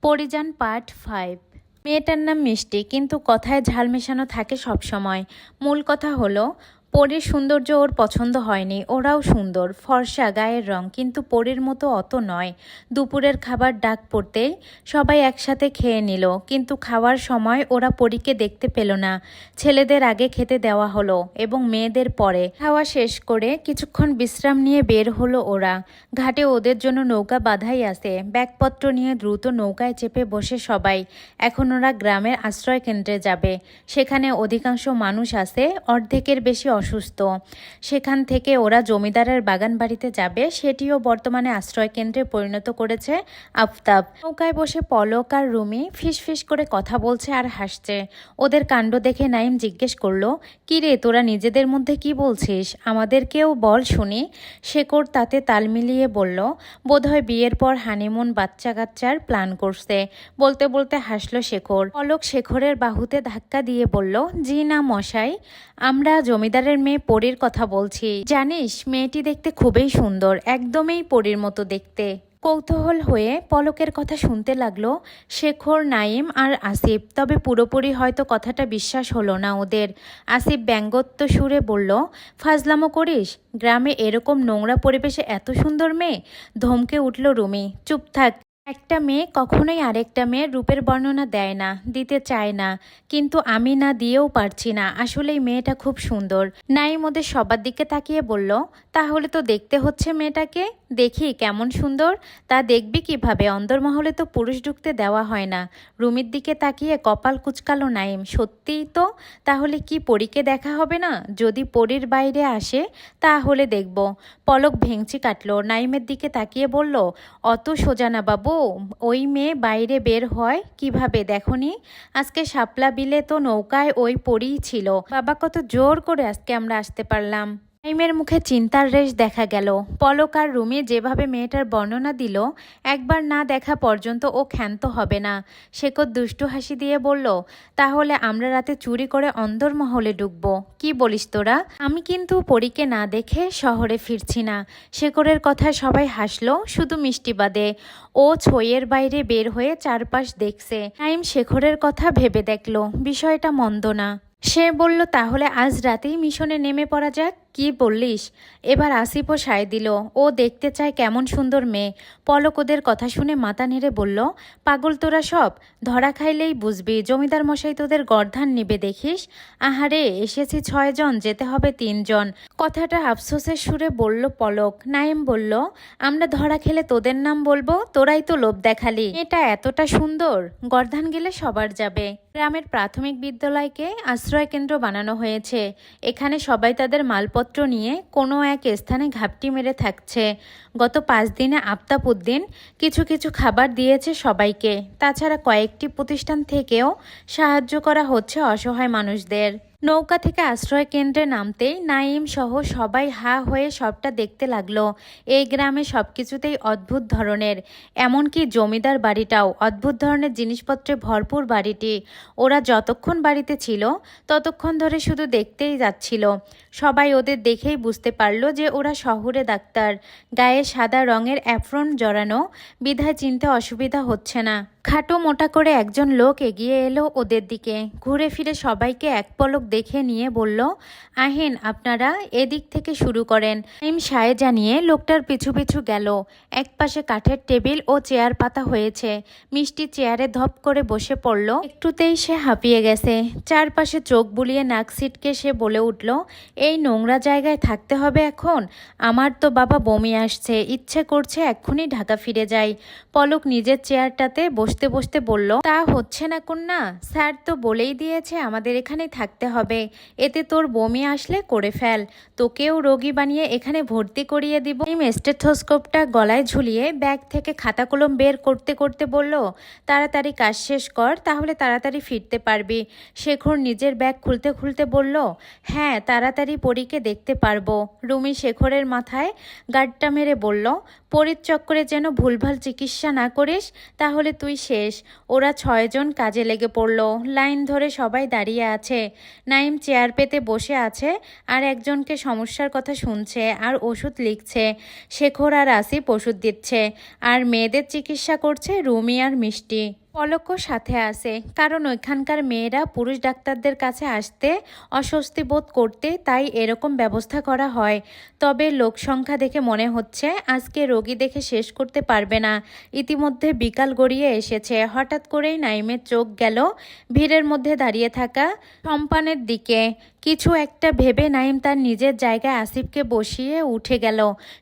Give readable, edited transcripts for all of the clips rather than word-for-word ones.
পরিজান part 5। মেয়েটার নাম মিষ্টি, কিন্তু কথায় ঝাল মেশানো থাকে সব সময়। মূল কথা হলো পরীর সৌন্দর্য ওর পছন্দ হয়নি। ওরাও সুন্দর, ফর্সা গায়ের রং, কিন্তু পরীর মতো অত নয়। দুপুরের খাবার ডাক পড়তেই সবাই একসাথে খেয়ে নিল, কিন্তু খাওয়ার সময় ওরা পরীকে দেখতে পেল না। ছেলেদের আগে খেতে দেওয়া হলো এবং মেয়েদের পরে। খাওয়া শেষ করে কিছুক্ষণ বিশ্রাম নিয়ে বের হলো ওরা। ঘাটে ওদের জন্য নৌকা বাঁধাই আছে। ব্যাগপত্র নিয়ে দ্রুত নৌকায় চেপে বসে সবাই। এখন ওরা গ্রামের আশ্রয় কেন্দ্রে যাবে। সেখানে অধিকাংশ মানুষ আছে, অর্ধেকের বেশি অসুস্থ। সেখান থেকে ওরা জমিদারের বাগান বাড়িতে যাবে, সেটিও বর্তমানে আশ্রয় কেন্দ্রে পরিণত করেছে আফতাব। নৌকায় বসে পলক আর রুমি ফিসফিস করে কথা বলছে আর হাসছে। ওদের কাণ্ড দেখে নাইম জিজ্ঞেস করলো, কি রে, তোরা নিজেদের মধ্যে কি বলছিস? আমাদেরকেও বল শুনি। শেখর তাতে তাল মিলিয়ে বলল, বোধহয় বিয়ের পর হানিমুন বাচ্চা কাচ্চার প্ল্যান করছে। বলতে বলতে হাসলো শেখর। পলক শেখরের বাহুতে ধাক্কা দিয়ে বলল, জি না মশাই, আমরা জমিদারের মেয়ে পরীর কথা বলছি। জানিস, মেয়েটি দেখতে খুবই সুন্দর, একদমই পরীর মতো দেখতে। কৌতূহল হয়ে পলকের কথা শুনতে লাগলো শেখর, নাইম আর আসিফ। তবে পুরোপুরি হয়তো কথাটা বিশ্বাস হলো না ওদের। আসিফ ব্যঙ্গত্ব সুরে বলল, ফাজলামো করিস? গ্রামে এরকম নোংরা পরিবেশে এত সুন্দর মেয়ে? ধমকে উঠল রুমি। চুপ থাক। একটা মেয়ে কখনোই আরেকটা মেয়ের রূপের বর্ণনা দেয় না, দিতে চায় না। কিন্তু আমি না দিয়েও পারছি না, আসলেই মেয়েটা খুব সুন্দর। নাইম ওদের সবার দিকে তাকিয়ে বলল, তাহলে তো দেখতে হচ্ছে মেয়েটাকে। দেখি কেমন সুন্দর। তা দেখবি কিভাবে? অন্দরমহলে তো পুরুষ ঢুকতে দেওয়া হয় না। রুমির দিকে তাকিয়ে কপাল কুচকালো নাইম। সত্যিই তো। তাহলে কি পরীকে দেখা হবে না? যদি পরীর বাইরে আসে তাহলে দেখব। পলক ভেঙচি কাটলো। নাইমের দিকে তাকিয়ে বলল, অত সোজা না বাবু। ওই মেয়ে বাইরে বের হয় কিভাবে দেখনি? আজকে শাপলা বিলে তো নৌকায় ওই পরীই ছিল। বাবা, কত জোর করে আজকে আমরা আসতে পারলাম। নাইমের মুখে চিন্তার রেশ দেখা গেল। পলক আর রুমি যেভাবে মেয়েটার বর্ণনা দিল, একবার না দেখা পর্যন্ত ও ক্ষান্ত হবে না। শেখর দুষ্টু হাসি দিয়ে বলল, তাহলে আমরা রাতে চুরি করে অন্দরমহলে ঢুকবো। কি বলিস তোরা? আমি কিন্তু পরীকে না দেখে শহরে ফিরছি না। শেখরের কথায় সবাই হাসলো, শুধু মিষ্টি বাদে। ও ছইয়ের বাইরে বের হয়ে চারপাশ দেখছে। নাইম শেখরের কথা ভেবে দেখলো বিষয়টা মন্দ না। সে বলল, তাহলে আজ রাতেই মিশনে নেমে পড়া যাক। কি বললিস? এবার আসিফও সায় দিল। ও দেখতে চায় কেমন সুন্দর মেয়ে। পলক ওদের কথা শুনে মাথা নেড়ে বলল, পাগল তোরা সব? ধরা খাইলেই বুঝবি, জমিদার মশাই তোদের গর্ধান নিবে দেখিস। আহারে, এসেছি 6 জন, যেতে হবে 3 জন। কথাটা আফসোসের সুরে বলল পলক। নাইম বলল, আমরা ধরা খেলে তোদের নাম বলবো? তোরাই তো লোভ দেখালি। এটা এতটা সুন্দর, গর্ধান গেলে সবার যাবে। গ্রামের প্রাথমিক বিদ্যালয়কে আশ্রয় কেন্দ্র বানানো হয়েছে। এখানে সবাই তাদের মালপত্র নিয়ে কোনো এক স্থানে ঘাপটি মেরে থাকছে। গত 5 দিনে আফতাব উদ্দিন কিছু কিছু খাবার দিয়েছে সবাইকে। তাছাড়া কয়েকটি প্রতিষ্ঠান থেকেও সাহায্য করা হচ্ছে অসহায় মানুষদের। নৌকা থেকে আশ্রয় কেন্দ্রে নামতেই নাইম সহ সবাই হা হয়ে সবটা দেখতে লাগলো। এই গ্রামে সবকিছুতেই অদ্ভুত ধরনের, এমনকি জমিদার বাড়িটাও অদ্ভুত ধরনের জিনিসপত্রে ভরপুর বাড়িটি। ওরা যতক্ষণ বাড়িতে ছিল ততক্ষণ ধরে শুধু দেখতেই যাচ্ছিল। সবাই ওদের দেখেই বুঝতে পারল যে ওরা শহুরে ডাক্তার। গায়ে সাদা রঙের অ্যাপ্রন জড়ানো, বিধায় চিনতে অসুবিধা হচ্ছে না। খাটো মোটা করে একজন লোক এগিয়ে এলো ওদের দিকে। ঘুরে ফিরে সবাইকে এক পলক দেখে নিয়ে বলল, আহেন আপনারা, এদিক থেকে শুরু করেন। নাইম সায় জানিয়ে লোকটার পিছু পিছু গেল। একপাশে কাঠের টেবিল ও চেয়ার পাতা হয়েছে। মিষ্টি চেয়ারে ধপ করে বসে পড়ল। একটুতেই সে হাঁপিয়ে গেছে। চারপাশে চোখ বুলিয়ে নাক সিটকে সে বলে উঠল, এই নোংরা জায়গায় থাকতে হবে এখন? আমার তো বাবা বমি আসছে, ইচ্ছে করছে এক্ষুনি ঢাকা ফিরে যাই। পলক নিজের চেয়ারটাতে বসতে বসতে বলল, তা হচ্ছে না কন্যা, স্যার তো বলেই দিয়েছে আমাদের এখানে থাকতে হবে। এতে তোর বমি আসলে করে ফেল, তোকেও রোগী বানিয়ে এখানে ভর্তি করিয়ে দিব। স্টেথোস্কোপটা গলায় ঝুলিয়ে ব্যাগ থেকে খাতা কলম বের করতে করতে বলল, তাড়াতাড়ি কাজ শেষ কর, তাহলে তাড়াতাড়ি ফিরতে পারবি। শেখর নিজের ব্যাগ খুলতে খুলতে বলল, হ্যাঁ, তাড়াতাড়ি পরীকে দেখতে পারবো। রুমি শেখরের মাথায় গাঁটটা মেরে বলল, পরীর চক্করে যেন ভুলভাল চিকিৎসা না করিস, তাহলে তুই শেষ। ওরা 6 জন কাজে লেগে পড়ল। লাইন ধরে সবাই দাঁড়িয়ে আছে। নাইম চেয়ার পেতে বসে আছে আর একজনকে সমস্যার কথা শুনছে আর ওষুধ লিখছে। শেখর আর আসিফ ওষুধ দিচ্ছে আর মেয়েদের চিকিৎসা করছে রুমি আর মিষ্টি। পলকও সাথে আছে, কারণ ওইখানকার মেয়েরা পুরুষ ডাক্তারদের কাছে আসতে অস্বস্তি বোধ করতে, তাই এরকম ব্যবস্থা করা হয়। তবে লোক সংখ্যা দেখে মনে হচ্ছে আজকে রোগী দেখে শেষ করতে পারবে না। ইতিমধ্যে বিকাল গড়িয়ে এসেছে। হঠাৎ করেই নাইমের চোখ গেল ভিড়ের মধ্যে দাঁড়িয়ে থাকা সম্পানের দিকে। কিছু একটা ভেবে নাইম তার নিজের জায়গায় আসিফকে বসিয়ে উঠে গেল।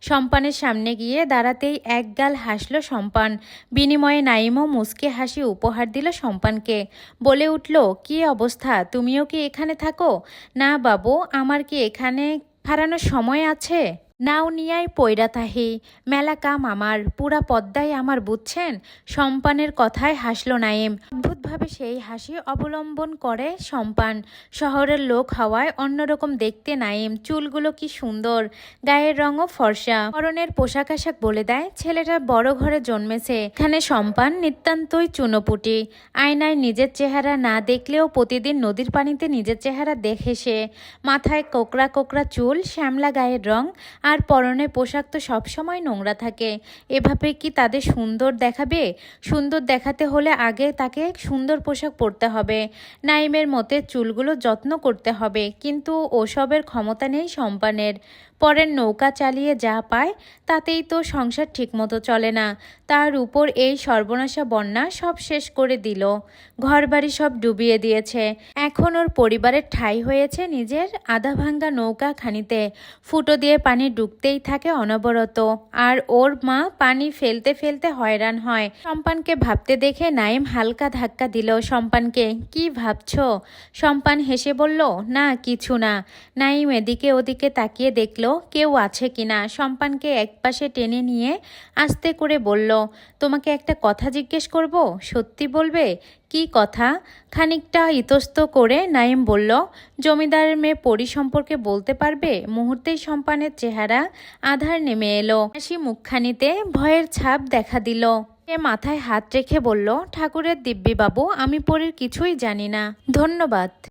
সম্পানের সামনে গিয়ে দাঁড়াতেই একগাল হাসলো সম্পান। বিনিময়ে নাইমও মুচকে হাসি উপহার দিল সম্পানকে। বলে উঠল, কি অবস্থা, তুমিও কি এখানে থাকো? না বাবু, আমার কি এখানে হারানোর সময় আছে? নাও নিয়াই পয়রা তাহি, মেলা কাম আমার, পুরা পদ্মায় আমার, বুঝছেন? সম্পানের কথায় হাসল নাইম। অদ্ভুতভাবে সেই হাসি অবলম্বন করে সম্পান। শহরের লোক হওয়ায় অন্যরকম দেখতে নাইম। চুলগুলো কি সুন্দর, গায়ের রঙও ফর্সা, পরনের পোশাক আশাক বলে দেয় ছেলেটা বড় ঘরে জন্মেছে। এখানে সম্পান নিতান্তই চুনোপুটি। আয়নায় নিজের চেহারা না দেখলেও প্রতিদিন নদীর পানিতে নিজের চেহারা দেখে সে। মাথায় কোকড়া কোকড়া চুল, শ্যামলা গায়ের রং, আর পরনের পোশাক তো সবসময় নোংরা থাকে। এভাবে কি তাদের সুন্দর দেখাবে? সুন্দর দেখাতে হলে আগে তাকে সুন্দর পোশাক পরতে হবে। নাইমের মতে চুলগুলো যত্ন করতে হবে, কিন্তু ওসবের ক্ষমতা নেই সম্পানের। পরের নৌকা চালিয়ে যা পায় তাতেই তো সংসার ঠিকমতো চলে না। তার উপর এই সর্বনাশা বন্যা সব শেষ করে দিল। ঘরবাড়ি সব ডুবিয়ে দিয়েছে। এখন ওর পরিবারের ঠাঁই হয়েছে নিজের আধা ভাঙ্গা নৌকা খানিতে। ফুটো দিয়ে পানি ডুবতেই থাকে অনবরত, আর ওর মা পানি ফেলতে ফেলতে হয়রান হয়। সম্পানকে ভাবতে দেখে নাইম হালকা ধাক্কা দিল সম্পানকে। কি ভাবছো? সম্পান হেসে বলল, না কিছু না। নাইম এদিকে ওদিকে তাকিয়ে দেখল কেউ আছে কিনা। সম্পানকে একপাশে টেনে নিয়ে আস্তে করে বলল, তোমাকে একটা কথা জিজ্ঞেস করব, সত্যি বলবে? কি কথা? খানিকটা ইতস্ত করে নাইম বলল, জমিদারের মেয়ে পরি সম্পর্কে বলতে পারবে? মুহূর্তেই সম্পানের চেহারা আধার নেমে এলো। হাসি মুখখানিতে ভয়ের ছাপ দেখা দিল। সে মাথায় হাত রেখে বলল, ঠাকুরের দিব্যি বাবু, আমি পরীর কিছুই জানি না। ধন্যবাদ।